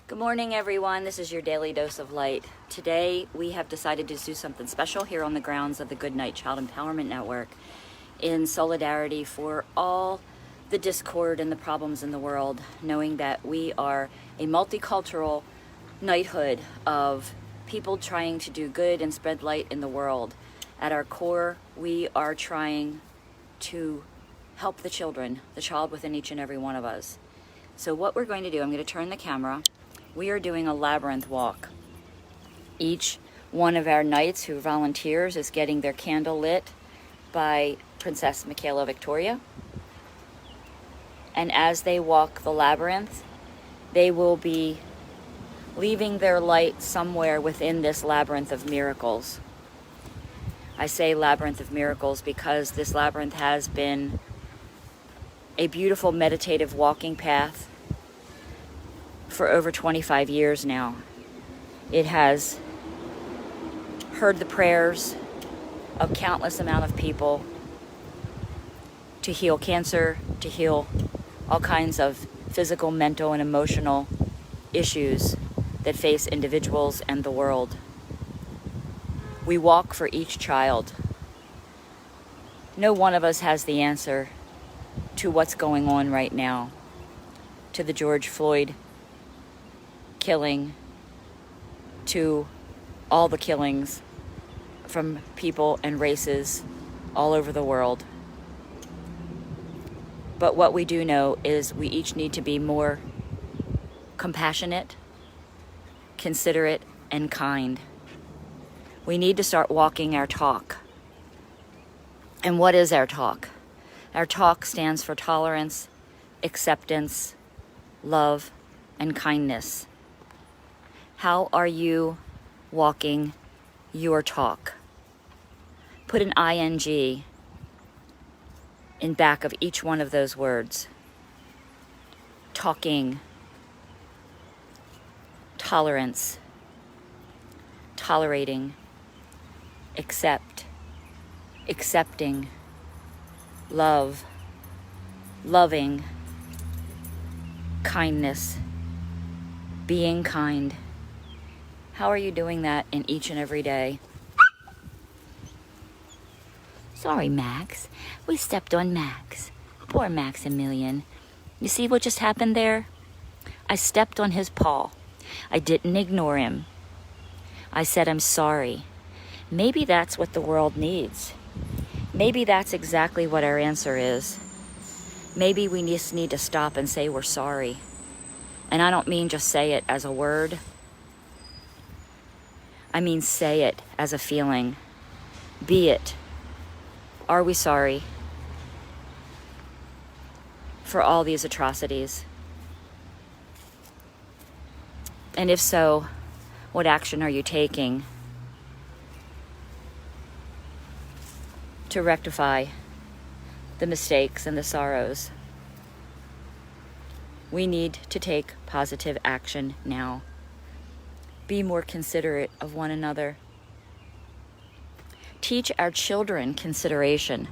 Good morning, everyone. This is your daily dose of light. Today, we have decided to do something special here on the grounds of the Good Night Child Empowerment Network in solidarity for all the discord and the problems in the world, knowing that we are a multicultural knighthood of people trying to do good and spread light in the world. At our core, we are trying to help the children, the child within each and every one of us. So what we're going to do, I'm going to turn the camera. We are doing a labyrinth walk. Each one of our knights who volunteers is getting their candle lit by Princess Michaela Victoria. And as they walk the labyrinth, they will be leaving their light somewhere within this labyrinth of miracles. I say labyrinth of miracles because this labyrinth has been a beautiful meditative walking path for over 25 years now. It has heard the prayers of countless amount of people to heal cancer, to heal all kinds of physical, mental, and emotional issues that face individuals and the world. We walk for each child. No one of us has the answer to what's going on right now, to the George Floyd killing, to all the killings from people and races all over the world. But what we do know is we each need to be more compassionate, considerate, and kind. We need to start walking our talk. And what is our talk? Our talk stands for tolerance, acceptance, love, and kindness. How are you walking your talk? Put an ing in back of each one of those words. Talking, tolerance, tolerating, accept, accepting, love, loving, kindness, being kind. How are you doing that in each and every day? Sorry, Max. We stepped on Max. Poor Maximilian. You see what just happened there? I stepped on his paw. I didn't ignore him. I said, I'm sorry. Maybe that's what the world needs. Maybe that's exactly what our answer is. Maybe we just need to stop and say we're sorry. And I don't mean just say it as a word. I mean say it as a feeling. Be it. Are we sorry for all these atrocities? And if so, what action are you taking to rectify the mistakes and the sorrows? We need to take positive action now. Be more considerate of one another. Teach our children consideration.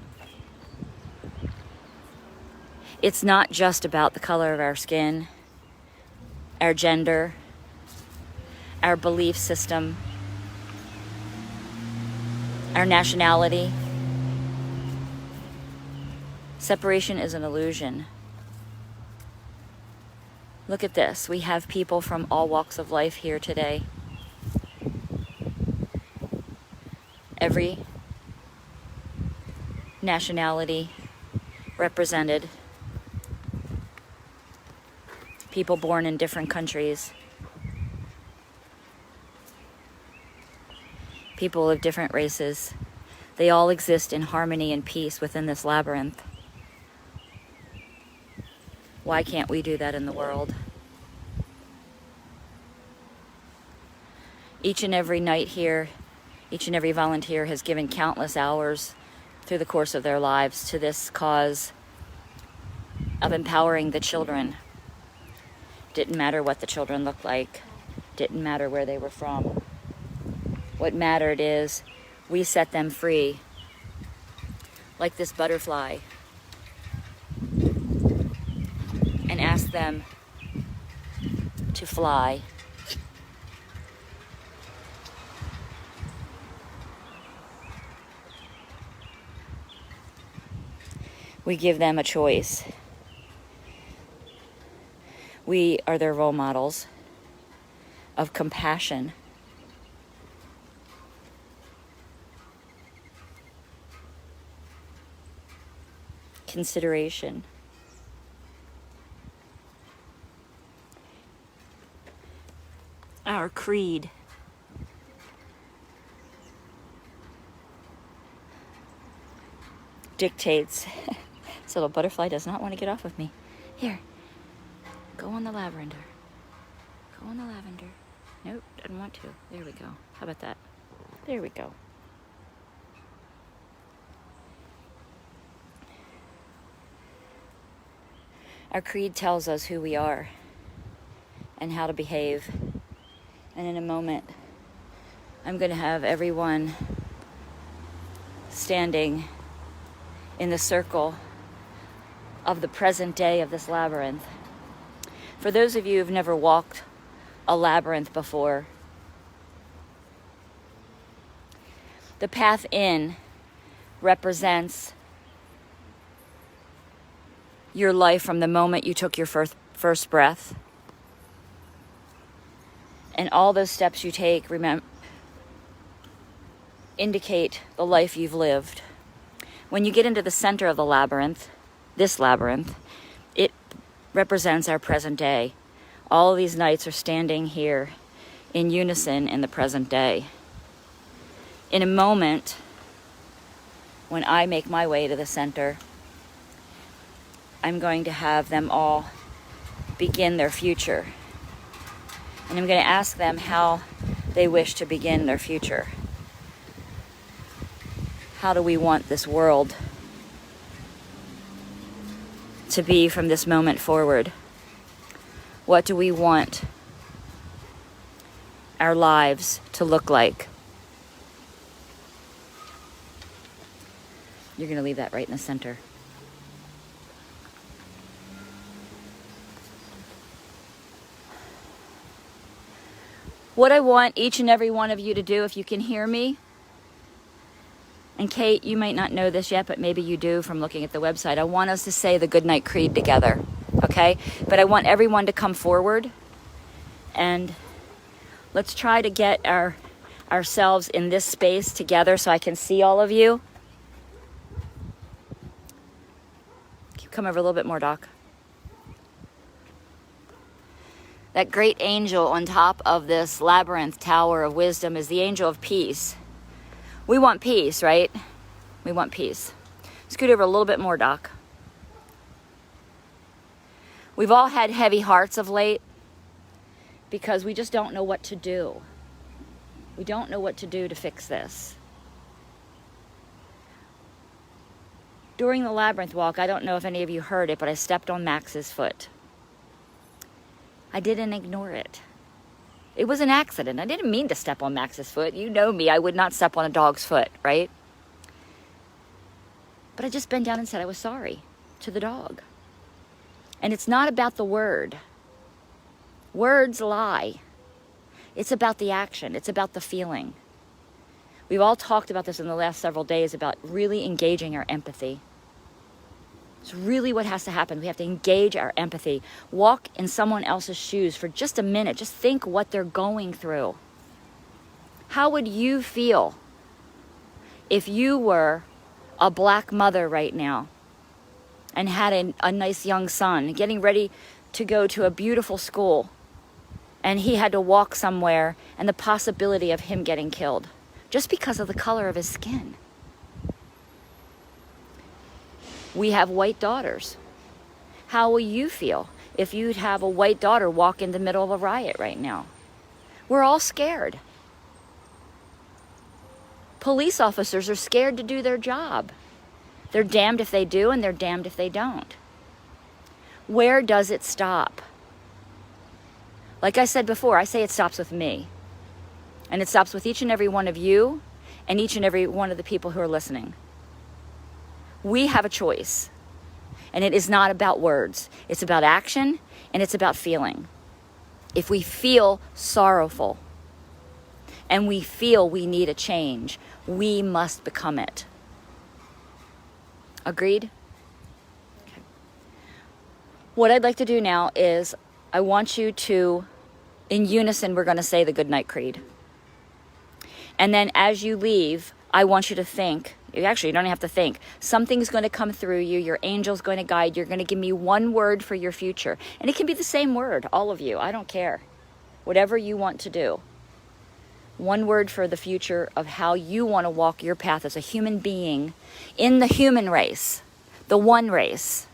It's not just about the color of our skin, our gender, our belief system, our nationality. Separation is an illusion. Look at this. We have people from all walks of life here today. Every nationality represented. People born in different countries. People of different races. They all exist in harmony and peace within this labyrinth. Why can't we do that in the world? Each and every night here, each and every volunteer has given countless hours through the course of their lives to this cause of empowering the children. Didn't matter what the children looked like. Didn't matter where they were from. What mattered is we set them free, like this butterfly, and ask them to fly. We give them a choice. We are their role models of compassion. Consideration. Our creed. Dictates. This little butterfly does not want to get off of me. Here, go on the lavender. Go on the lavender. Nope, doesn't want to. There we go. How about that? There we go. Our creed tells us who we are and how to behave. And in a moment, I'm going to have everyone standing in the circle of the present day of this labyrinth. For those of you who've never walked a labyrinth before, the path in represents your life from the moment you took your first breath. And all those steps you take, indicate the life you've lived. When you get into the center of the labyrinth, this labyrinth, it represents our present day. All of these knights are standing here in unison in the present day. In a moment, when I make my way to the center, I'm going to have them all begin their future. And I'm going to ask them how they wish to begin their future. How do we want this world to be from this moment forward? What do we want our lives to look like? You're going to leave that right in the center. What I want each and every one of you to do, if you can hear me, and Kate, you might not know this yet, but maybe you do from looking at the website. I want us to say the Goodnight Creed together, okay? But I want everyone to come forward, and let's try to get ourselves in this space together so I can see all of you. Come over a little bit more, Doc. That great angel on top of this labyrinth tower of wisdom is the angel of peace. We want peace, right? We want peace. Scoot over a little bit more, Doc. We've all had heavy hearts of late because we just don't know what to do. We don't know what to do to fix this. During the labyrinth walk, I don't know if any of you heard it, but I stepped on Max's foot. I didn't ignore it. It was an accident. I didn't mean to step on Max's foot. You know me, I would not step on a dog's foot, right? But I just bent down and said I was sorry to the dog. And it's not about the word. Words lie. It's about the action. It's about the feeling. We've all talked about this in the last several days about really engaging our empathy. It's really what has to happen. We have to engage our empathy. Walk in someone else's shoes for just a minute. Just think what they're going through. How would you feel if you were a black mother right now and had a nice young son getting ready to go to a beautiful school and he had to walk somewhere and the possibility of him getting killed just because of the color of his skin? We have white daughters. How will you feel if you'd have a white daughter walk in the middle of a riot right now? We're all scared. Police officers are scared to do their job. They're damned if they do and they're damned if they don't. Where does it stop? Like I said before, I say it stops with me. And it stops with each and every one of you and each and every one of the people who are listening. We have a choice, and it is not about words. It's about action, and it's about feeling. If we feel sorrowful and we feel we need a change, we must become it. Agreed? Okay. What I'd like to do now is I want you to, in unison, we're going to say the Goodnight Creed. And then as you leave, I want you to think, actually you don't have to think, something's going to come through you, your angel's going to guide, you're going to give me one word for your future. And it can be the same word, all of you, I don't care. Whatever you want to do. One word for the future of how you want to walk your path as a human being in the human race, the one race.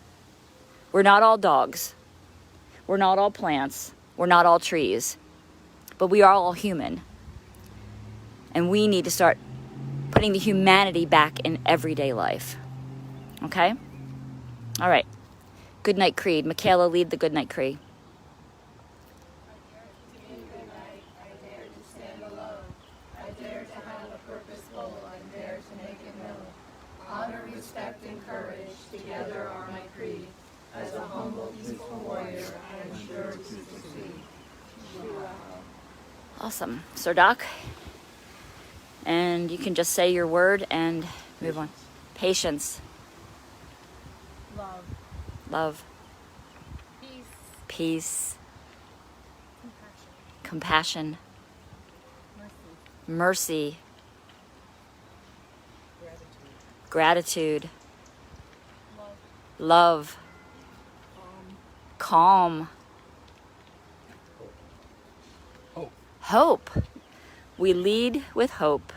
We're not all dogs. We're not all plants. We're not all trees. But we are all human. And we need to start putting the humanity back in everyday life. Okay? All right. Goodnight Creed. Michaela, lead the Goodnight Creed. Honor, respect, and courage together are my creed. As a humble, peaceful warrior, I am sure to succeed. Awesome. Sir Doc. And you can just say your word and move on. Patience. Love. Love. Peace. Peace. Compassion. Compassion. Mercy. Mercy. Gratitude. Gratitude. Love. Love. Calm. Hope. We lead with hope.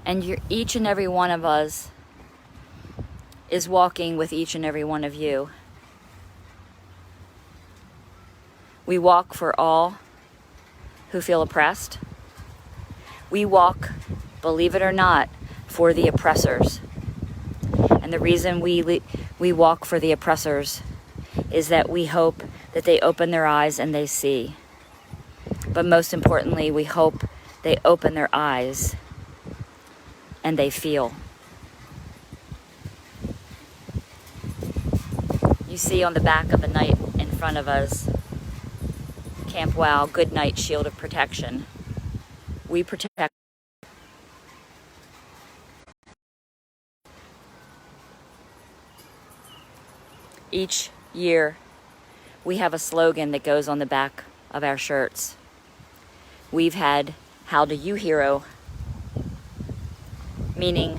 And each and every one of us is walking with each and every one of you. We walk for all who feel oppressed. We walk, believe it or not, for the oppressors. And the reason we walk for the oppressors is that we hope that they open their eyes and they see. But most importantly, we hope they open their eyes and they feel. You see on the back of the knight in front of us, Camp Wow, Good Night Shield of Protection. We protect. Each year, we have a slogan that goes on the back of our shirts. We've had, how do you hero? Meaning,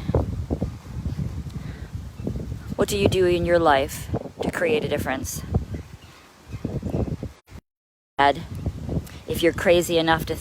what do you do in your life to create a difference? If you're crazy enough to